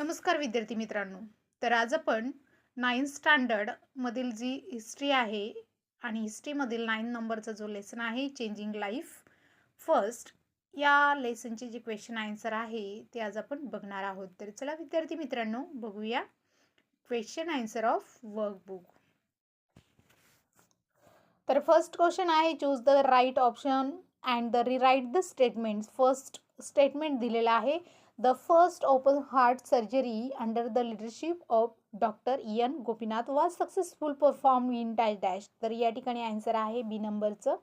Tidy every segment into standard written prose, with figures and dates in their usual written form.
नमस्कार विद्यार्थी मित्रांनो. तर आज आपण 9th स्टँडर्ड मधील जी हिस्ट्री आहे आणि हिस्ट्रीमधील 9 नंबरचा जो लेसन आहे चेंजिंग लाईफ फर्स्ट या लेसनचे जे क्वेश्चन आन्सर आहे ते आज आपण बघणार आहोत. तर चला विद्यार्थी मित्रांनो बघूया क्वेश्चन आन्सर ऑफ वर्कबुक. तर फर्स्ट क्वेश्चन आहे choose the right option and the rewrite the statements. First statement दिलेला आहे the first open heart surgery under the leadership of doctor N Gopinath was successful perform in dash dash. तर या ठिकाणी answer आहे B नंबरचं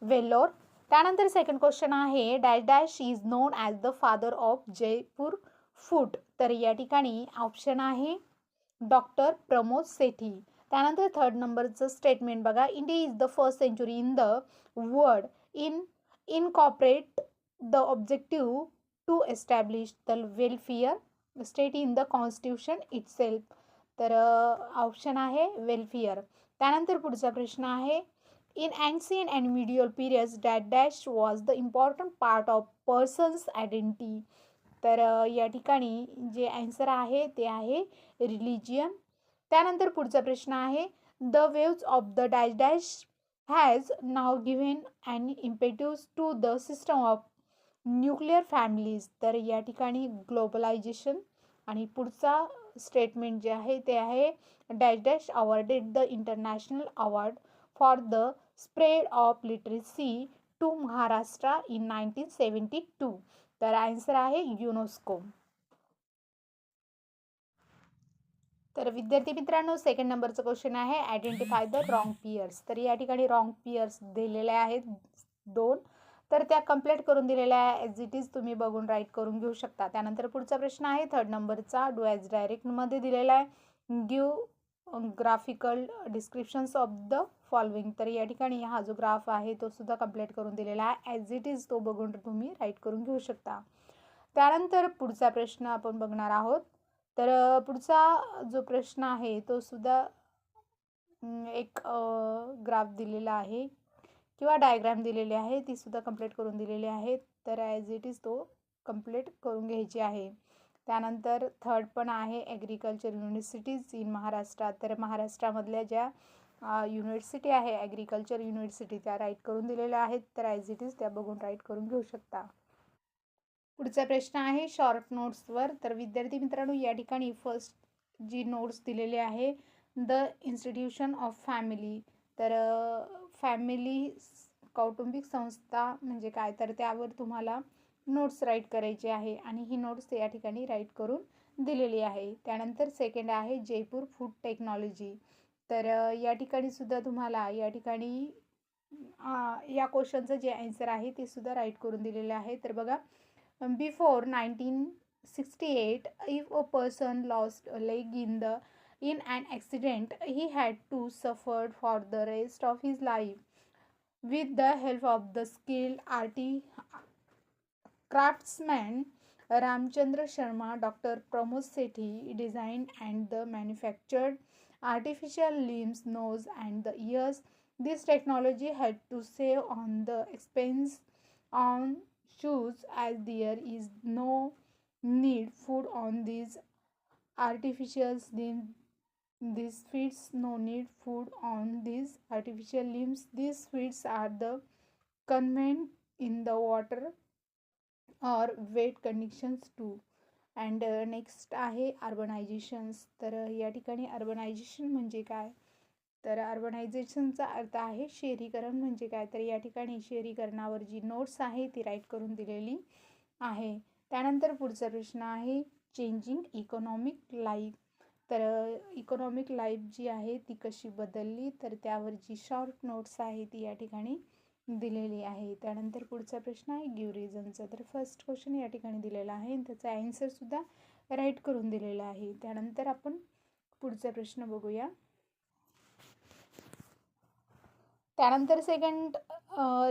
वेल्लोर. त्यानंतर second question आहे dash dash is known as the father of Jaipur foot. तर या ठिकाणी ऑप्शन आहे डॉक्टर प्रमोद सेठी. त्यानंतर थर्ड नंबरचं स्टेटमेंट बघा India is the first century in the world incorporate the objective to establish the welfare state in the constitution itself. तर option आहे welfare. त्यानंतर पुढचा प्रश्न आहे in ancient and medieval periods that dash was the important part of person's identity. तर या ठिकाणी जे आन्सर आहे ते आहे रिलिजियन. त्यानंतर पुढचा प्रश्न आहे the waves of the dash dash has now given and impetus to the system of nuclear families. तर या ठिकाणी ग्लोबलायझेशन. आणि पुढचा स्टेटमेंट जे आहे ते आहे dash dash awarded the international award for the spread of literacy to Maharashtra in 1972. तर आन्सर आहे युनेस्को. तर विद्यार्थी मित्रांनो सेकंड नंबरचं क्वेश्चन आहे आयडेंटिफाय द रॉंग पियर्स. तर या ठिकाणी रॉंग पियर्स दिलेले आहेत 2. तर त्या कंप्लीट करून दिलेल्या आहे ॲज इट इज तुम्ही बघून राईट करून घेऊ शकता. त्यानंतर पुढचा प्रश्न आहे थर्ड नंबरचा डू ॲज डायरेक्टमध्ये दिलेला आहे give graphical descriptions of the following. तर या ठिकाणी हा जो ग्राफ आहे तो सुद्धा कंप्लीट करून दिलेला आहे ॲज इट इज तो बघून तुम्ही राईट करून घेऊ शकता. त्यानंतर पुढचा प्रश्न आपण बघणार आहोत. तर पुढचा जो प्रश्न आहे तो सुद्धा एक ग्राफ दिलेला आहे किंवा डायग्राम दिलेली आहे ती सुद्धा कंप्लीट करून दिलेली आहे. तर ॲज इट इज तो कंप्लीट करून घ्यायची आहे. त्यानंतर थर्ड पण आहे ॲग्रिकल्चर युनिव्हर्सिटीज इन महाराष्ट्र. तर महाराष्ट्रामधल्या ज्या युनिव्हर्सिटी आहे ॲग्रिकल्चर युनिव्हर्सिटी त्या राईट करून दिलेल्या आहेत. तर ॲज इट इज त्या बघून राईट करून घेऊ शकता. पुढचा प्रश्न आहे शॉर्ट नोट्सवर. तर विद्यार्थी मित्रांनो या ठिकाणी फर्स्ट जी नोट्स दिलेली आहे द इन्स्टिट्यूशन ऑफ फॅमिली. तर फॅमिली कौटुंबिक संस्था म्हणजे काय तर त्यावर तुम्हाला नोट्स राईट करायची आहे आणि ही नोट्स या ठिकाणी राईट करून दिलेली आहे. त्यानंतर सेकंड आहे जयपूर फूड टेक्नॉलॉजी. तर या ठिकाणी सुद्धा तुम्हाला या ठिकाणी या क्वेश्चनचं जे आन्सर आहे ते सुद्धा राईट करून दिलेलं आहे. तर बघा before 1968 if a person lost a leg in an accident he had to suffer for the rest of his life with the help of the skilled craftsman Ramchandra Sharma. Dr. Pramod Sethi designed and the manufactured artificial limbs, nose and the ears. This technology had to save on the expense on shoes as there is no need food on these artificial limbs. This feeds no need food on these artificial limbs. These feeds are the contained in the water or wet conditions too. And next आहे अर्बनायझेशन्स. तर या ठिकाणी urbanisation म्हणजे काय तर अर्बनायझेशनचा अर्थ आहे शहरीकरण म्हणजे काय. तर या ठिकाणी शहरीकरणावर जी नोट्स आहे ती राईट करून दिलेली आहे. त्यानंतर पुढचा प्रश्न आहे चेंजिंग इकॉनॉमिक लाईफ. तर इकॉनॉमिक लाईफ जी आहे ती कशी बदलली तर त्यावर जी शॉर्ट नोट्स आहे ती या ठिकाणी दिलेली आहे. त्यानंतर पुढचा प्रश्न आहे गिव्ह रिझनचा. तर फर्स्ट क्वेश्चन या ठिकाणी दिलेला आहे आणि त्याचा आन्सरसुद्धा राईट करून दिलेला आहे. त्यानंतर आपण पुढचा प्रश्न बघूया. त्यानंतर सेकंड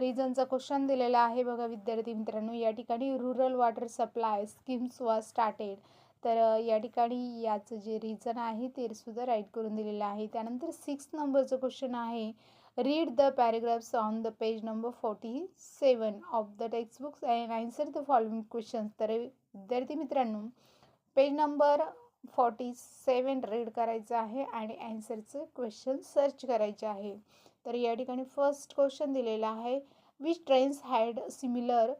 रिझनचा क्वेश्चन दिलेला आहे बघा विद्यार्थी मित्रांनो या ठिकाणी rural water supply schemes was started. तर या ठिकाणी याचं जे रिझन आहे ते सुद्धा राईट करून दिलेलं आहे. त्यानंतर 6 नंबरचं क्वेश्चन आहे read the paragraphs on the page number 47 of the textbooks and answer the following questions. तर विद्यार्थी मित्रांनो पेज नंबर 47 रीड करायचं आहे आणि ॲन्सरचं क्वेश्चन सर्च करायचे आहे. तर या ठिकाणी फर्स्ट क्वेश्चन दिलेला आहे, which trains had similar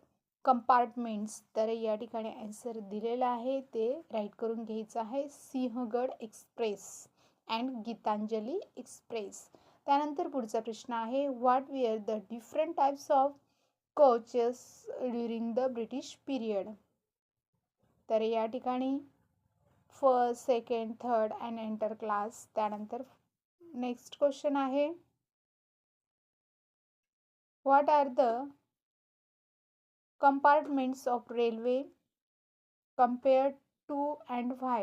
compartments. तर या ठिकाणी ॲन्सर दिलेला आहे ते राईट करून घ्यायचं आहे, Sinhagad express and Gitanjali express. त्यानंतर पुढचा प्रश्न आहे, what were the different types of coaches during the British period. तर या ठिकाणी first, second, third and inter class. त्यानंतर नेक्स्ट क्वेश्चन आहे, what are the compartments of railway compared to and why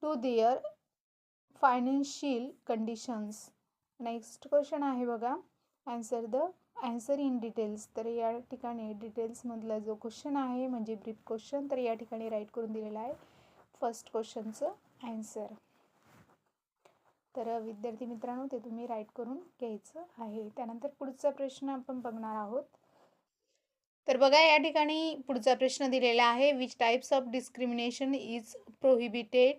to their financial conditions. Next question आहे बघा, answer in details. तर या ठिकाणी डिटेल्समधला जो क्वेश्चन आहे म्हणजे ब्रीफ क्वेश्चन, तर या ठिकाणी राईट करून दिलेला आहे फर्स्ट क्वेश्चनचं ॲन्सर. तर विद्यार्थी मित्रांनो ते तुम्ही राईट करून घ्यायचं आहे. त्यानंतर पुढचा प्रश्न आपण बघणार आहोत. तर बघा या ठिकाणी पुढचा प्रश्न दिलेला आहे, which types of discrimination is prohibited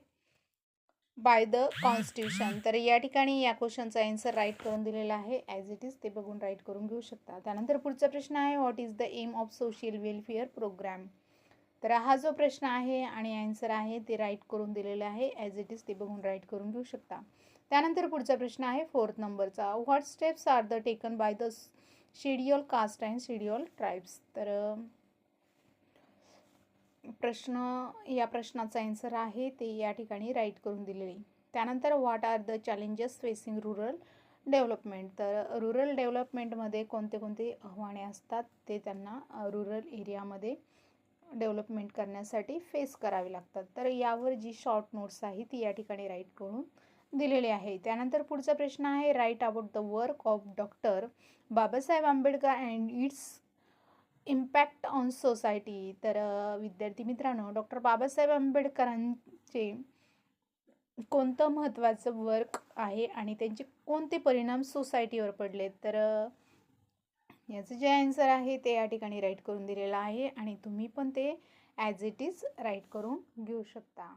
by the constitution. तर या ठिकाणी या क्वेश्चनचा आन्सर राईट करून दिलेला आहे ॲज इट इज, ते बघून राईट करून घेऊ शकता. त्यानंतर पुढचा प्रश्न आहे, what is the aim of social welfare program. तर हा जो प्रश्न आहे आणि आन्सर आहे ते राईट करून दिलेलं आहे ॲज इट इज, ते बघून राईट करून घेऊ शकता. त्यानंतर पुढचा प्रश्न आहे फोर्थ नंबरचा, what steps are the taken by the schedule caste and schedule tribes. तर या प्रश्नाचा आन्सर आहे ते या ठिकाणी राईट करून दिलेले. त्यानंतर what are the challenges facing rural development. तर रुरल डेव्हलपमेंटमध्ये कोणते कोणते आव्हाने असतात ते त्यांना रुरल एरियामध्ये डेव्हलपमेंट करण्यासाठी फेस करावे लागतात. तर यावर जी शॉर्ट नोट्स आहे ती या ठिकाणी राईट करून दिलेले आहे. त्यानंतर पुढचा प्रश्न आहे, write about the work of doctor Babasaheb Ambedkar and its impact on society. तर विद्यार्थी मित्रांनो, डॉक्टर बाबासाहेब आंबेडकरांचे कोणतं महत्त्वाचं वर्क आहे आणि त्यांचे कोणते परिणाम सोसायटीवर पडले. तर याचं जे आन्सर आहे ते या ठिकाणी राईट करून दिलेलं आहे आणि तुम्ही पण ते ॲज इट इज राईट करून घेऊ शकता.